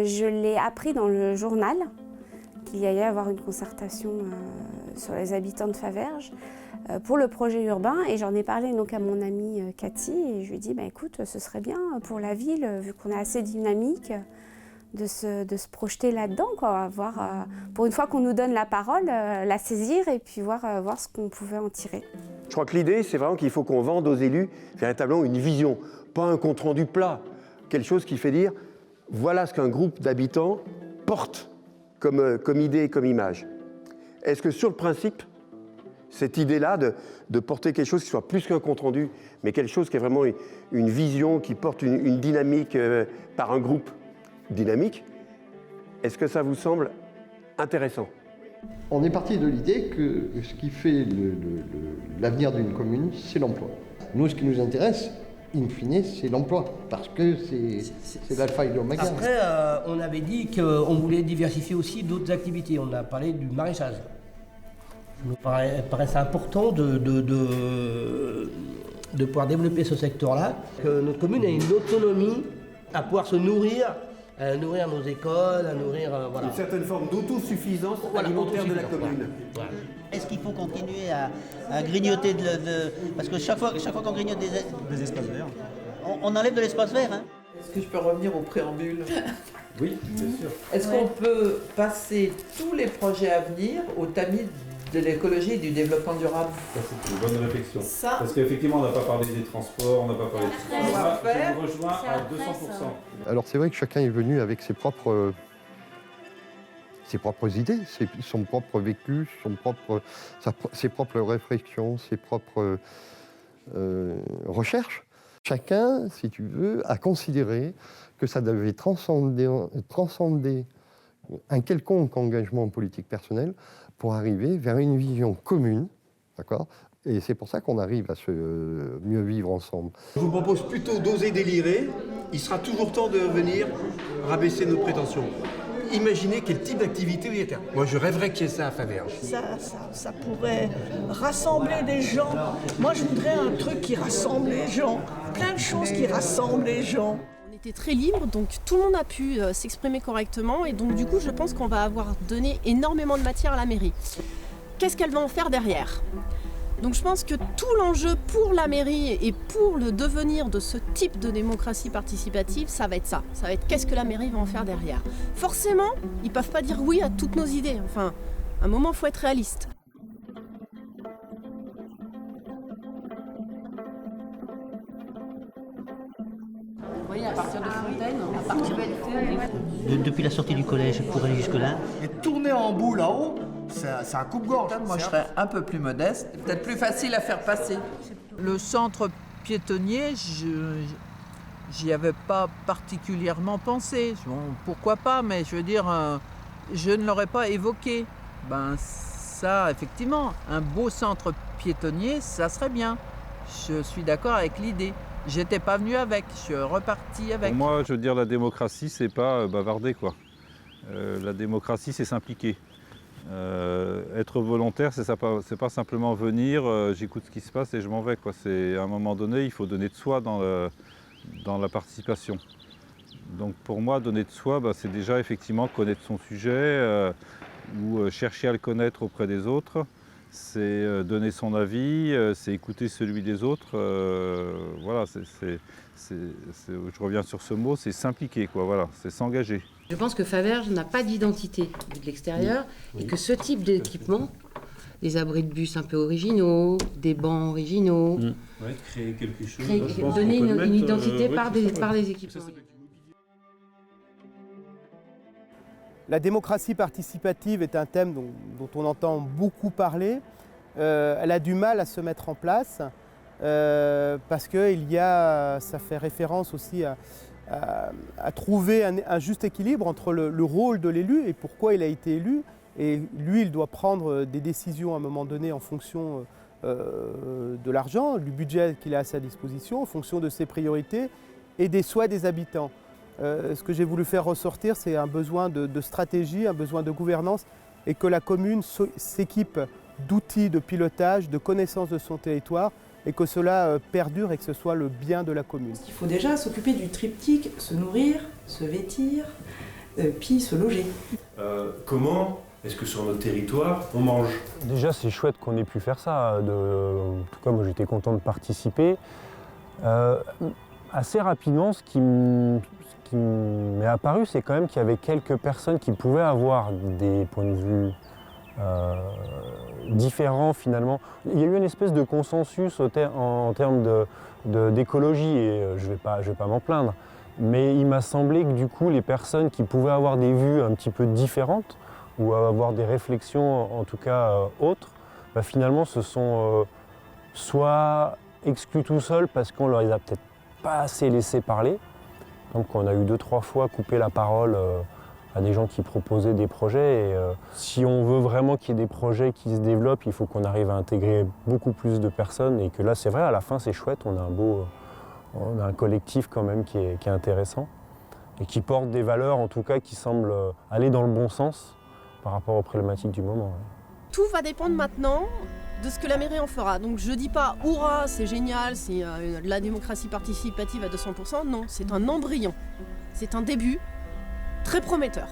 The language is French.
Je l'ai appris dans le journal qu'il y allait avoir une concertation sur les habitants de Faverges pour le projet urbain, et j'en ai parlé donc à mon amie Cathy, et je lui ai dit écoute, ce serait bien pour la ville, vu qu'on est assez dynamique, de se projeter là-dedans, quoi, voir, pour une fois qu'on nous donne la parole, la saisir et puis voir ce qu'on pouvait en tirer. Je crois que l'idée, c'est vraiment qu'il faut qu'on vende aux élus véritablement une vision, pas un compte-rendu plat, quelque chose qui fait dire voilà ce qu'un groupe d'habitants porte comme idée, comme image. Est-ce que sur le principe, cette idée-là de porter quelque chose qui soit plus qu'un compte-rendu, mais quelque chose qui est vraiment une vision, qui porte une dynamique par un groupe dynamique, est-ce que ça vous semble intéressant ? On est parti de l'idée que ce qui fait l'avenir d'une commune, c'est l'emploi. Nous, ce qui nous intéresse, in fine, c'est l'emploi, parce que c'est l'alpha et l'oméga. Après, on avait dit qu'on voulait diversifier aussi d'autres activités. On a parlé du maraîchage. Il nous paraissait important de pouvoir développer ce secteur-là, que notre commune ait une autonomie à pouvoir se nourrir, à nourrir nos écoles, à nourrir... voilà. Une certaine forme d'autosuffisance alimentaire de la commune. Voilà. Est-ce qu'il faut continuer à grignoter parce que chaque fois qu'on grignote des espaces verts, on enlève de l'espace vert. Hein. Est-ce que je peux revenir au préambule ? Oui, bien sûr. Est-ce qu'on peut passer tous les projets à venir au tamis de l'écologie et du développement durable ? Ça, c'est une bonne réflexion. Parce qu'effectivement, on n'a pas parlé des transports, on n'a pas parlé de tout ça. Je vous rejoins à 200%. Alors c'est vrai que chacun est venu avec ses propres idées, son propre vécu, ses propres réflexions, ses propres recherches. Chacun, si tu veux, a considéré que ça devait transcender un quelconque engagement politique personnel pour arriver vers une vision commune, d'accord ? Et c'est pour ça qu'on arrive à se mieux vivre ensemble. Je vous propose plutôt d'oser délirer. Il sera toujours temps de venir rabaisser nos prétentions. Imaginez quel type d'activité il y a. Moi, je rêverais qu'il y ait ça à Faverges. Ça pourrait rassembler des gens. Moi, je voudrais un truc qui rassemble les gens. Plein de choses qui rassemblent les gens. On était très libre, donc tout le monde a pu s'exprimer correctement. Et donc, du coup, je pense qu'on va avoir donné énormément de matière à la mairie. Qu'est-ce qu'elle va en faire derrière ? Donc je pense que tout l'enjeu pour la mairie et pour le devenir de ce type de démocratie participative, ça va être ça. Ça va être qu'est-ce que la mairie va en faire derrière. Forcément, ils ne peuvent pas dire oui à toutes nos idées. Enfin, à un moment, il faut être réaliste. Vous voyez, à partir de Fontaine, à partir de... Depuis la sortie du collège pour aller jusque-là. Et tourner en bout là-haut, c'est un coupe-gorge. Moi, je serais un peu plus modeste, peut-être plus facile à faire passer. Le centre piétonnier, j'y avais pas particulièrement pensé. Bon, pourquoi pas, mais je veux dire, je ne l'aurais pas évoqué. Ben ça, effectivement, un beau centre piétonnier, ça serait bien. Je suis d'accord avec l'idée. J'étais pas venu avec, je suis reparti avec. Pour moi, je veux dire, la démocratie, c'est pas bavarder, quoi. La démocratie, c'est s'impliquer. Être volontaire, c'est pas simplement venir, j'écoute ce qui se passe et je m'en vais, quoi. À un moment donné, il faut donner de soi dans la participation. Donc pour moi, donner de soi, c'est déjà effectivement connaître son sujet ou chercher à le connaître auprès des autres. C'est donner son avis, c'est écouter celui des autres. Voilà, je reviens sur ce mot, c'est s'impliquer, quoi. Voilà, c'est s'engager. Je pense que Faverges n'a pas d'identité de l'extérieur et que ce type d'équipement, des abris de bus un peu originaux, des bancs originaux, créer quelque chose. Donner une identité par des équipements. La démocratie participative est un thème dont on entend beaucoup parler. Elle a du mal à se mettre en place parce que ça fait référence aussi à trouver un juste équilibre entre le rôle de l'élu et pourquoi il a été élu Et lui, il doit prendre des décisions à un moment donné en fonction de l'argent, du budget qu'il a à sa disposition, en fonction de ses priorités et des souhaits des habitants. Ce que j'ai voulu faire ressortir, c'est un besoin de stratégie, un besoin de gouvernance, et que la commune s'équipe d'outils de pilotage, de connaissance de son territoire, et que cela perdure et que ce soit le bien de la commune. Il faut déjà s'occuper du triptyque, se nourrir, se vêtir, puis se loger. Comment est-ce que sur notre territoire, on mange? Déjà, c'est chouette qu'on ait pu faire ça. En tout cas, moi, j'étais content de participer. Assez rapidement, ce qui m'est apparu, c'est quand même qu'il y avait quelques personnes qui pouvaient avoir des points de vue différents, finalement. Il y a eu une espèce de consensus en termes d'écologie, et je vais pas m'en plaindre. Mais il m'a semblé que, du coup, les personnes qui pouvaient avoir des vues un petit peu différentes, ou avoir des réflexions en tout cas autres, bah, finalement se sont soit exclus tout seuls parce qu'on leur a peut-être pas assez laissé parler. Donc on a eu 2-3 fois coupé la parole à des gens qui proposaient des projets. Et si on veut vraiment qu'il y ait des projets qui se développent, il faut qu'on arrive à intégrer beaucoup plus de personnes. Et que là, c'est vrai, à la fin, c'est chouette. On a un collectif quand même qui est intéressant et qui porte des valeurs, en tout cas, qui semblent aller dans le bon sens par rapport aux problématiques du moment. Tout va dépendre maintenant de ce que la mairie en fera. Donc je dis pas « Hurrah, c'est génial, c'est la démocratie participative à 200%. » Non, c'est un embryon. C'est un début très prometteur.